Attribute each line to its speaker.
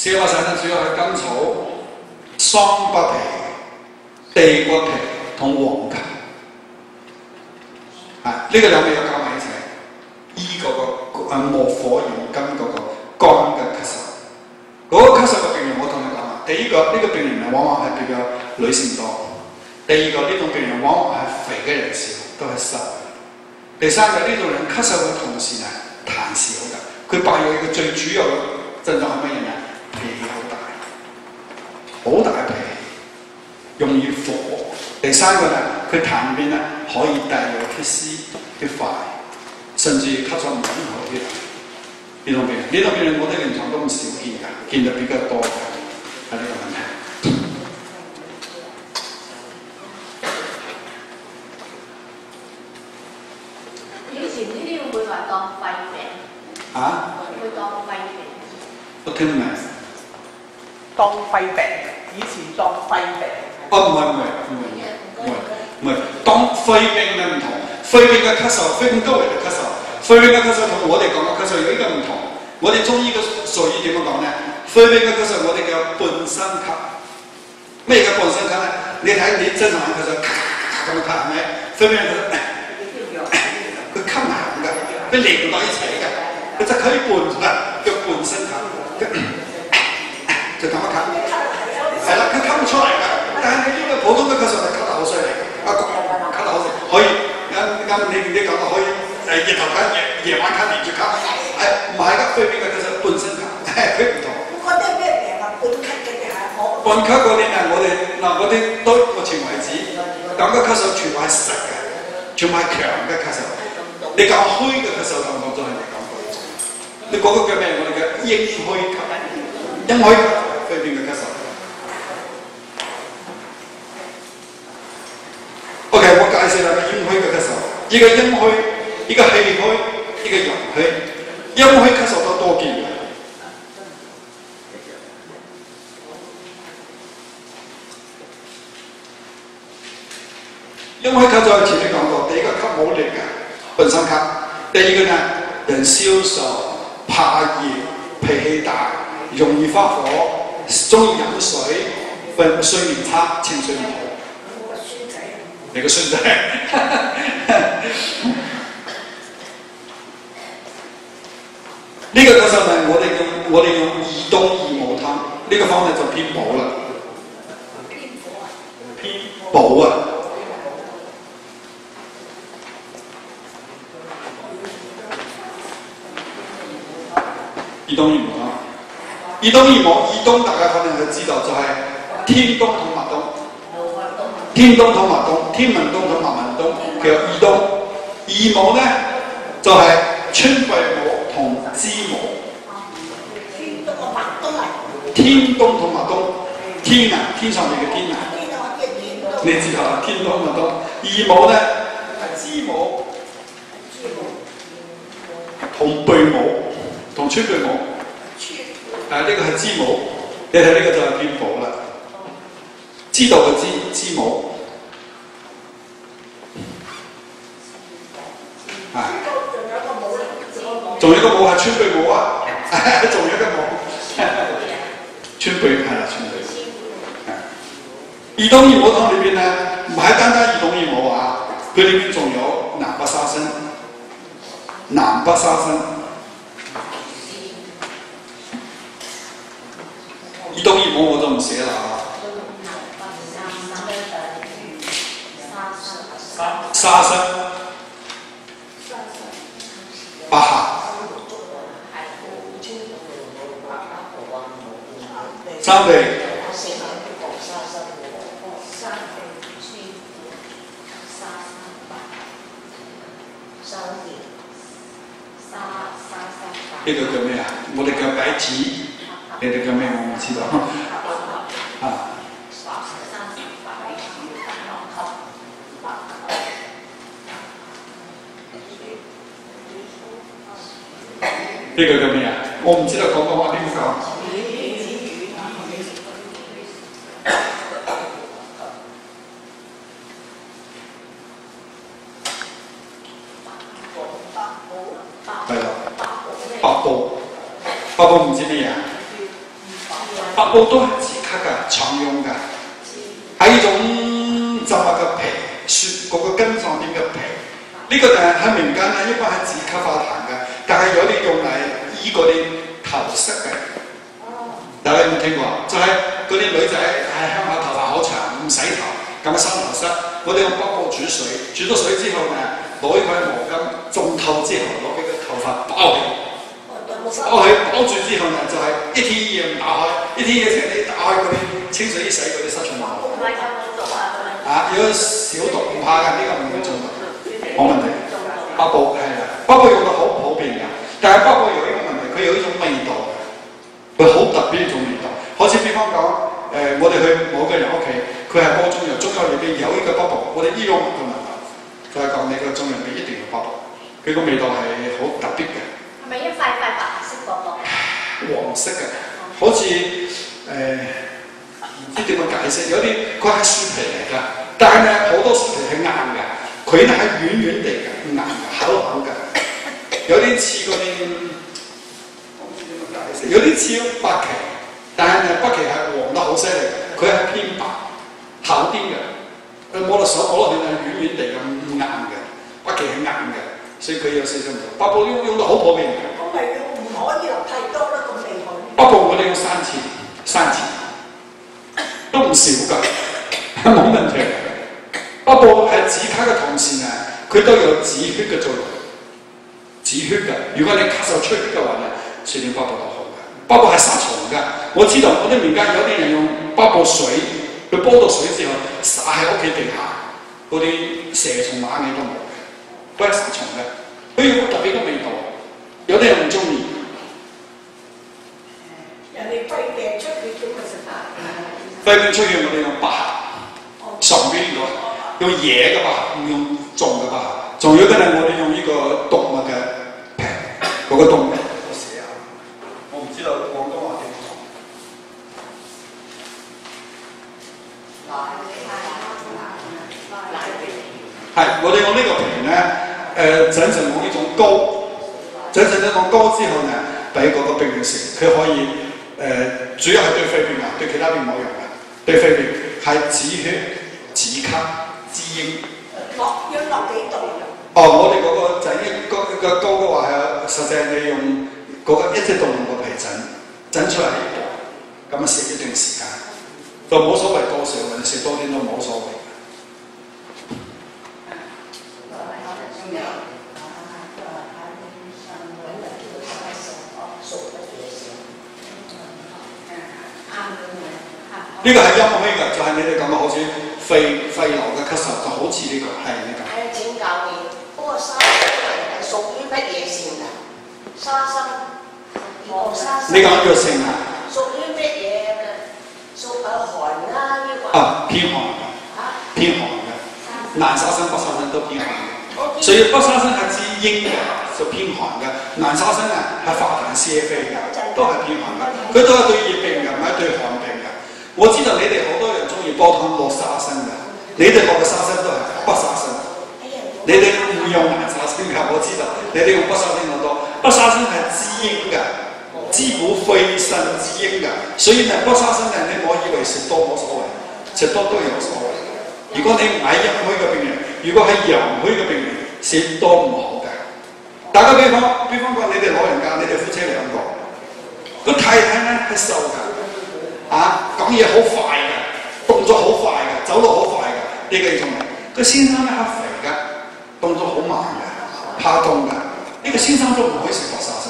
Speaker 1: 寫話產生主要係甘草、桑北皮、地骨皮同黃芪。呢個兩味要加埋一齊，醫嗰個木火元根嗰個乾嘅咳嗽。嗰、個咳嗽嘅病人，我同你講啊，第一個呢、個病人往往係比較女性多；第二個呢種病人往往係肥嘅人少，都係瘦嘅；第三個呢種人咳嗽嘅同時呢，痰少嘅。佢伴有一個最主要嘅症狀係乜嘢呢？脾氣好大，好大脾氣，容易火。第三個呢，佢痰入邊呢可以帶有血絲、血塊，甚至咳嗽唔穩好啲。呢種病人，我哋臨床都唔少見㗎，見得比較多嘅係呢個問題。
Speaker 2: 以前呢啲會唔會話當肺病？會當肺病？
Speaker 1: 我聽唔明。
Speaker 3: 當肺病，以前當肺病。
Speaker 1: 唔係，當肺病嘅唔同。肺病嘅咳嗽，肺病周圍嘅咳嗽，肺病嘅咳嗽同我哋講嘅咳嗽有一個唔同。我哋中醫嘅術語點樣講呢？肺病嘅咳嗽我哋叫半身咳。咩叫半身咳呢？你睇你正常人咳嗽，咔咔咁樣咳係咪？肺病嘅咳嗽，佢咳唔響㗎，佢連唔到一齊㗎，佢就可以半出嚟，叫半身咳。就咁樣咳，係啦，佢咳唔出嚟㗎。但係你呢個普通嘅咳嗽係咳得好犀利，咳得好犀利，可以你講到可以日頭咳，夜晚咳，連住咳，唔係㗎，肺病嘅咳嗽半身咳，佢唔同。
Speaker 4: 嗰啲咩病啊？半咳嘅定係可？
Speaker 1: 半咳嗰啲呢，我哋到目前為止，咁嘅咳嗽全部係實嘅，全部係強嘅咳嗽。你講虛嘅咳嗽，我真係未講過。你嗰個叫咩？我哋嘅陰虛咳，陰虛咳肺病嘅咳嗽。OK， 我解釋啦，陰虛嘅咳嗽，一個陰虛，一個氣虛，一個陽虛。陰虛咳嗽都多見嘅。陰虛咳嗽前面講過，第一個咳冇力嘅，本身咳；第二個呢，人消瘦、怕熱、脾氣大、容易發火、中意飲水、睡眠差、情緒唔好。你個孫仔，呢個咳嗽呢，我哋用異冬異母湯，呢個方法就偏補啦，偏補啊！異冬異母湯，異冬大家可能都知道就係天冬同麥冬。天冬同麥冬，天文冬同麥文冬，叫異冬。異母呢，就係、是、春季母同支母。
Speaker 4: 天冬同麥冬啊！
Speaker 1: 天冬同麥冬，天啊，天上面嘅天啊。你知道啦，天冬麥冬。異母呢，係支母同貝母同春貝母。呢個係支母，你睇呢個就係偏補啦。知道嘅知母，仲有一個母係川貝母啊，仲有一個母，川貝係啦，川貝。異冬異母湯裏邊呢，唔係單單異冬異母啊，佢裏邊仲有南北沙參，南北沙參。異冬異母我就唔寫啦。沙參、百合、三味、呢個叫咩啊？我哋叫白芪，你哋叫咩？我唔知道。啊。呢個叫咩啊？我唔知道廣東話點講。係啦，百部唔知咩嘢？布都係自咳㗎，常用㗎，係一種植物嘅皮，雪嗰個根狀點嘅皮。呢個喺民間咧，一般係止咳化痰嘅，但係有啲用嚟醫嗰啲頭虱嘅。大家有冇聽過？就係嗰啲女仔鄉下頭髮好長，唔洗頭，咁生頭虱。我哋用北部煮水，煮咗水之後呢，攞一塊毛巾浸透之後，攞佢嘅頭髮包起，包住之後呢，就係一天一夜唔打開，一天一夜成日打開嗰啲清水一洗嗰啲殺蟲毛。
Speaker 2: 唔係有冇毒啊？
Speaker 1: 有小毒唔怕㗎，呢個唔會中毒，冇問題。北部係啦，北部用得好普遍㗎，但係北部有一個問題，佢有一種味道嘅，佢好特別一種味道。好似比方講，我哋去某個人屋企，佢係煲中藥，中藥裏邊有一個北部，我哋醫用唔到問題，就係講你個中藥裏邊一定要北部，佢個味道係好特別嘅。係
Speaker 2: 咪一塊塊白色薄薄？
Speaker 1: 黃色嘅，好似唔知點樣解釋，有啲佢係樹皮嚟㗎，但係咧好多樹皮係硬嘅，佢咧係軟軟地嘅，硬嘅，厚厚嘅，有啲似嗰啲，我唔知點樣解釋，有啲似北芪，但係咧北芪係黃得好犀利，佢係偏白，厚啲嘅，摸落手摸落去係軟軟地咁硬嘅，北芪係硬嘅，所以佢有少少唔同。北部用到好普遍嘅。
Speaker 4: 咁咪唔可以落太多啦，咁厲害。
Speaker 1: 北部我哋用3次。都唔少㗎，冇問題。北部喺止咳嘅同時呢，佢都有止血嘅作用，止血嘅。如果你咳嗽出血嘅話呢，食點北部都好嘅。北部係殺蟲㗎，我知道我哋民間有啲人用北部水，佢煲到水之後灑喺屋企地下，嗰啲蛇蟲螞蟻都冇嘅，都係殺蟲嘅。佢有個特別嘅味道，有啲人唔中意。
Speaker 4: 人哋肺病出血咁咪食白。
Speaker 1: 肺病出血我哋用百合，上邊用野嘅百合，唔用種嘅百合。仲有一個呢，我哋用呢個動物嘅皮，嗰個動物我寫下，我唔知道廣東話點講。係，我哋用呢個皮呢，整成用呢種膏，整成呢種膏之後呢，俾嗰個病人食，佢可以主要係對肺病啊，對其他病冇用嘅。對肺病係止血、止咳、滋陰。
Speaker 4: 要落幾度？
Speaker 1: 我哋嗰個整個膏嘅話係實際你用嗰個一隻動物個皮整出嚟，咁啊食一段時間，就冇所謂多少嘅，你食多啲都冇所謂。呢個係陰虛嘅，就係你哋講嘅好似肺癆嘅咳嗽，就好似呢個係呢個。
Speaker 5: 請教你，嗰個沙參係屬於乜嘢性㗎？沙參，黃沙參。
Speaker 1: 你講藥性啊？
Speaker 5: 屬於乜嘢嘅？屬寒啦，呢個。
Speaker 1: 偏寒嘅。偏寒嘅。南沙參、北沙參都偏寒嘅。所以北沙參係滋陰嘅，就偏寒嘅。南沙參係化痰瀉肺嘅，都係偏寒嘅。佢都係對熱病嘅，唔係對寒病嘅。我知道你哋好多人中意煲湯落沙參嘅，你哋落嘅沙參都係北沙參，你哋唔用南沙參嘅，我知道你哋用北沙參好多。北沙參係滋陰嘅，滋補肺腎滋陰嘅，所以呢北沙參呢，你唔好以為食多冇所謂，食多都有所謂。如果你唔係陰虛嘅病人，如果係陽虛嘅病人，食多唔好嘅。打個比方講，你哋老人家，你哋夫妻兩個，個太太呢係瘦㗎。講嘢好快嘅，動作好快嘅，走路好快嘅，呢個種人。個先生咧係肥嘅，動作好慢嘅，怕凍嘅，呢個先生都唔可以食白沙參。